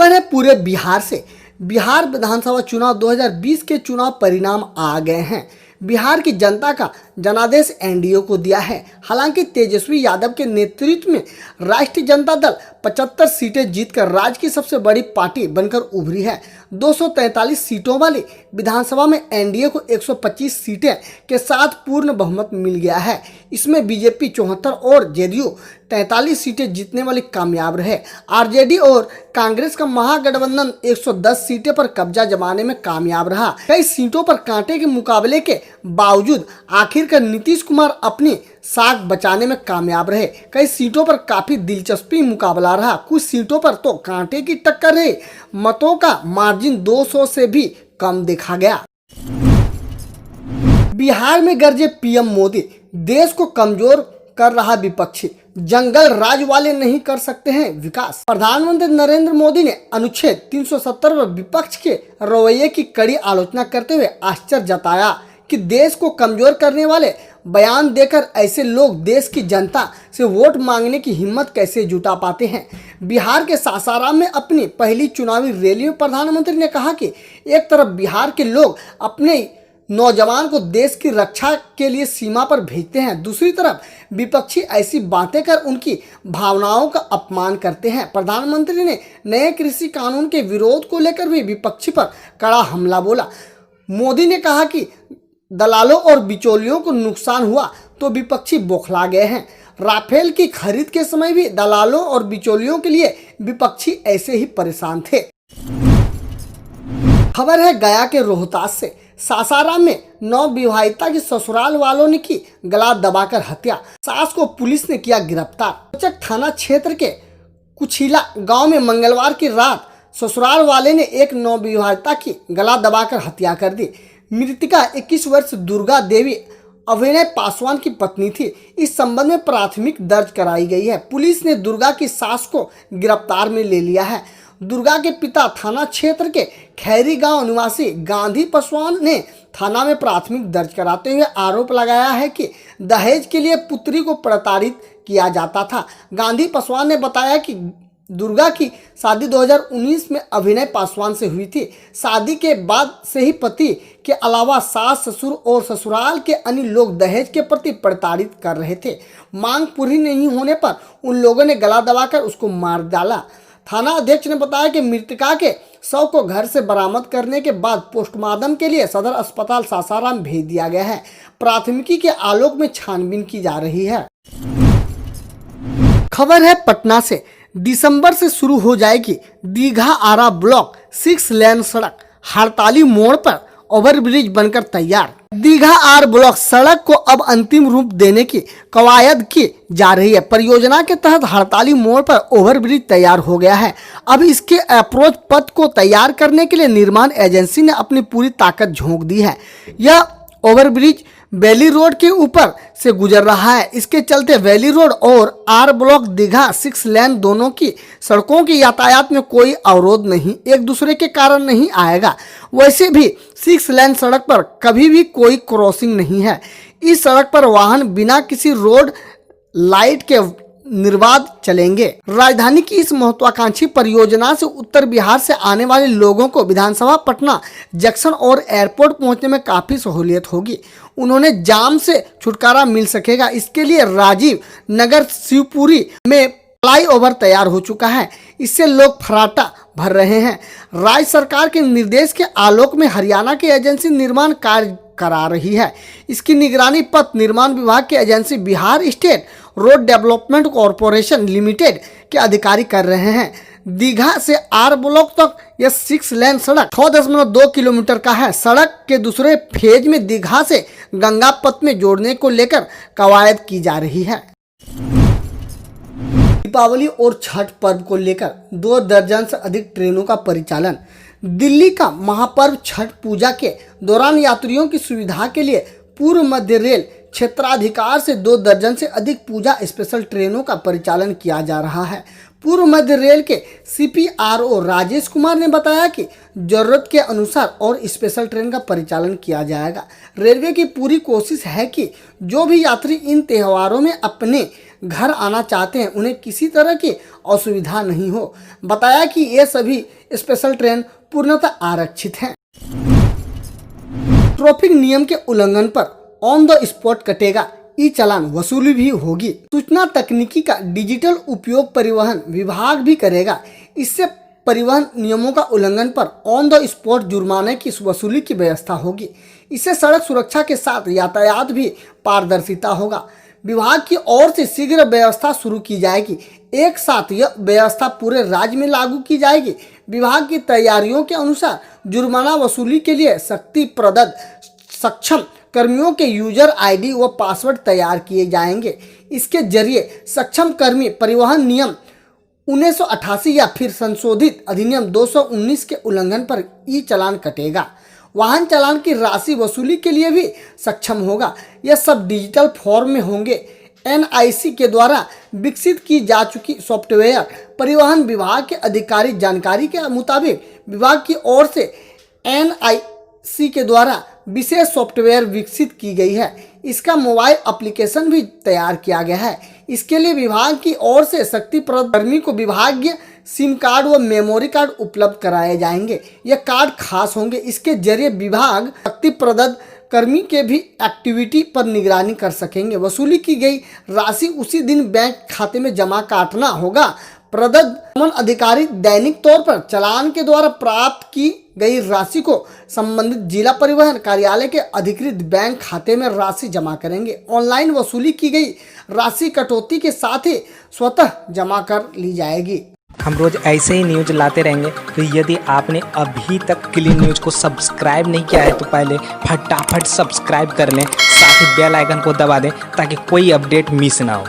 खबर है पूरे बिहार से। बिहार विधानसभा चुनाव 2020 के चुनाव परिणाम आ गए हैं। बिहार की जनता का जनादेश एनडीए को दिया है। हालांकि तेजस्वी यादव के नेतृत्व में राष्ट्रीय जनता दल 75 सीटें जीतकर राज्य की सबसे बड़ी पार्टी बनकर उभरी है। 243 सीटों वाली विधानसभा में एनडीए को 125 सीटें के साथ पूर्ण बहुमत मिल गया है। इसमें बीजेपी 74 और जेडीयू 43 सीटें जीतने वाली कामयाब रहे। आरजेडी और कांग्रेस का महागठबंधन 110 सीटें पर कब्जा जमाने में कामयाब रहा। कई सीटों पर कांटे के मुकाबले के बावजूद आखिरकार नीतीश कुमार अपनी साख बचाने में कामयाब रहे। कई सीटों पर काफी दिलचस्पी मुकाबला रहा। कुछ सीटों पर तो कांटे की टक्कर रही। मतों का मार्जिन 200 से भी कम देखा गया। बिहार में गरजे पीएम मोदी, देश को कमजोर कर रहा विपक्षी, जंगल राज वाले नहीं कर सकते हैं विकास। प्रधानमंत्री नरेंद्र मोदी ने अनुच्छेद 370 पर विपक्ष के रवैये की कड़ी आलोचना करते हुए आश्चर्य जताया कि देश को कमजोर करने वाले बयान देकर ऐसे लोग देश की जनता से वोट मांगने की हिम्मत कैसे जुटा पाते हैं। बिहार के सासाराम में अपनी पहली चुनावी रैली में प्रधानमंत्री ने कहा कि एक तरफ बिहार के लोग अपने नौजवान को देश की रक्षा के लिए सीमा पर भेजते हैं, दूसरी तरफ विपक्षी ऐसी बातें कर उनकी भावनाओं का अपमान करते हैं। प्रधानमंत्री ने नए कृषि कानून के विरोध को लेकर भी विपक्षी पर कड़ा हमला बोला। मोदी ने कहा कि दलालों और बिचौलियों को नुकसान हुआ तो विपक्षी बौखला गए हैं। राफेल की खरीद के समय भी दलालों और बिचौलियों के लिए विपक्षी ऐसे ही परेशान थे। खबर है गया के रोहतास से। सासाराम में नवविवाहिता की ससुराल वालों ने की गला दबाकर हत्या। सास को पुलिस ने किया गिरफ्तार। कोचक थाना क्षेत्र के कुछीला गांव में मंगलवार की रात ससुराल वाले ने एक नवविवाहिता की गला दबाकर हत्या कर दी। मृतका 21 वर्ष दुर्गा देवी अभिनय पासवान की पत्नी थी। इस संबंध में प्राथमिक दर्ज कराई गई है। पुलिस ने दुर्गा की सास को गिरफ्तार में ले लिया है। दुर्गा के पिता थाना क्षेत्र के खैरी गांव निवासी गांधी पासवान ने थाना में प्राथमिक दर्ज कराते हुए आरोप लगाया है कि दहेज के लिए पुत्री को प्रताड़ित किया जाता था। गांधी पासवान ने बताया कि दुर्गा की शादी 2019 में अभिनय पासवान से हुई थी। शादी के बाद से ही पति के अलावा सास, ससुर और ससुराल के अन्य लोग दहेज के प्रति प्रताड़ित कर रहे थे। मांग पूरी नहीं होने पर उन लोगों ने गला दबाकर उसको मार डाला। थाना अध्यक्ष ने बताया कि मृतका के शव को घर से बरामद करने के बाद पोस्टमार्टम के लिए सदर अस्पताल सासाराम भेज दिया गया है। प्राथमिकी के आलोक में छानबीन की जा रही है। खबर है पटना से। दिसंबर से शुरू हो जाएगी दीघा आरा ब्लॉक 6 लेन सड़क। हड़ताली मोड़ पर ओवरब्रिज बनकर तैयार। दीघा आर ब्लॉक सड़क को अब अंतिम रूप देने की कवायद की जा रही है। परियोजना के तहत हड़ताली मोड़ पर ओवरब्रिज तैयार हो गया है। अब इसके अप्रोच पथ को तैयार करने के लिए निर्माण एजेंसी ने अपनी पूरी ताकत झोंक दी है। यह ओवरब्रिज वैली रोड के ऊपर से गुजर रहा है। इसके चलते वैली रोड और आर ब्लॉक दीघा 6 लेन दोनों की सड़कों की यातायात में कोई अवरोध नहीं, एक दूसरे के कारण नहीं आएगा। वैसे भी 6 लेन सड़क पर कभी भी कोई क्रॉसिंग नहीं है। इस सड़क पर वाहन बिना किसी रोड लाइट के निर्बाध चलेंगे। राजधानी की इस महत्वाकांक्षी परियोजना से उत्तर बिहार से आने वाले लोगों को विधानसभा पटना जंक्शन और एयरपोर्ट पहुंचने में काफी सहूलियत होगी। उन्होंने जाम से छुटकारा मिल सकेगा। इसके लिए राजीव नगर शिवपुरी में फ्लाईओवर तैयार हो चुका है। इससे लोग फराटा भर रहे हैं। राज्य सरकार के निर्देश के आलोक में हरियाणा की एजेंसी निर्माण कार्य करा रही है। इसकी निगरानी पथ निर्माण विभाग की agency Bihar state road development corporation limited के अधिकारी कर रहे हैं। दीघा से आर ब्लॉक तक यह 6 लेन सड़क 6.2 किलोमीटर का है। सड़क के दूसरे फेज में दीघा से गंगा पथ में जोड़ने को लेकर कवायद की जा रही है। दीपावली और छठ पर्व को लेकर 2 दर्जन से अधिक ट्रेनों का परिचालन। दिल्ली का महापर्व छठ पूजा के दौरान यात्रियों की सुविधा के लिए पूर्व मध्य रेल क्षेत्राधिकार से 2 दर्जन से अधिक पूजा स्पेशल ट्रेनों का परिचालन किया जा रहा है। पूर्व मध्य रेल के CPRO राजेश कुमार ने बताया कि जरूरत के अनुसार और स्पेशल ट्रेन का परिचालन किया जाएगा। रेलवे की पूरी कोशिश है कि जो भी यात्री इन त्योहारों में अपने घर आना चाहते हैं उन्हें किसी तरह की असुविधा नहीं हो। बताया कि ये सभी स्पेशल ट्रेन पूर्णतः आरक्षित हैं। ट्रैफिक नियम के उल्लंघन पर ऑन द स्पॉट कटेगा ई चालान, वसूली भी होगी। सूचना तकनीकी का डिजिटल उपयोग परिवहन विभाग भी करेगा। इससे परिवहन नियमों का उल्लंघन पर ऑन द स्पॉट जुर्माने की वसूली की व्यवस्था होगी। इससे सड़क सुरक्षा के साथ यातायात भी पारदर्शिता होगा। विभाग की ओर से शीघ्र व्यवस्था शुरू की जाएगी। एक साथ यह व्यवस्था पूरे राज्य में लागू की जाएगी। विभाग की तैयारियों के अनुसार जुर्माना वसूली के लिए शक्ति प्रदत्त सक्षम कर्मियों के यूजर ID व पासवर्ड तैयार किए जाएंगे। इसके जरिए सक्षम कर्मी परिवहन नियम 1988 या फिर संशोधित अधिनियम 219 के उल्लंघन पर ई चालान कटेगा। वाहन चालान की राशि वसूली के लिए भी सक्षम होगा। यह सब डिजिटल फॉर्म में होंगे। NIC के द्वारा विकसित की जा चुकी सॉफ्टवेयर परिवहन विभाग के अधिकारी जानकारी के मुताबिक विभाग की ओर से NIC के द्वारा विशेष सॉफ्टवेयर विकसित की गई है। इसका मोबाइल एप्लीकेशन भी तैयार किया गया है। इसके लिए विभाग की ओर से शक्ति प्रदत्त कर्मी को विभागीय सिम कार्ड व मेमोरी कार्ड उपलब्ध कराए जाएंगे। यह कार्ड खास होंगे। इसके जरिए विभाग शक्ति प्रदत्त कर्मी के भी एक्टिविटी पर निगरानी कर सकेंगे। वसूली की गई राशि उसी दिन बैंक खाते में जमा काटना होगा। प्रदत्त अधिकारी दैनिक तौर पर चालान के द्वारा प्राप्त की गई राशि को संबंधित जिला परिवहन कार्यालय के अधिकृत बैंक खाते में राशि जमा करेंगे। ऑनलाइन वसूली की गई राशि कटौती के साथ ही स्वतः जमा कर ली जाएगी। हम रोज ऐसे ही न्यूज लाते रहेंगे। तो यदि आपने अभी तक क्लीन न्यूज को सब्सक्राइब नहीं किया है तो पहले फटाफट सब्सक्राइब कर लें, साथ ही बेल आइकन को दबा दें ताकि कोई अपडेट मिस ना हो।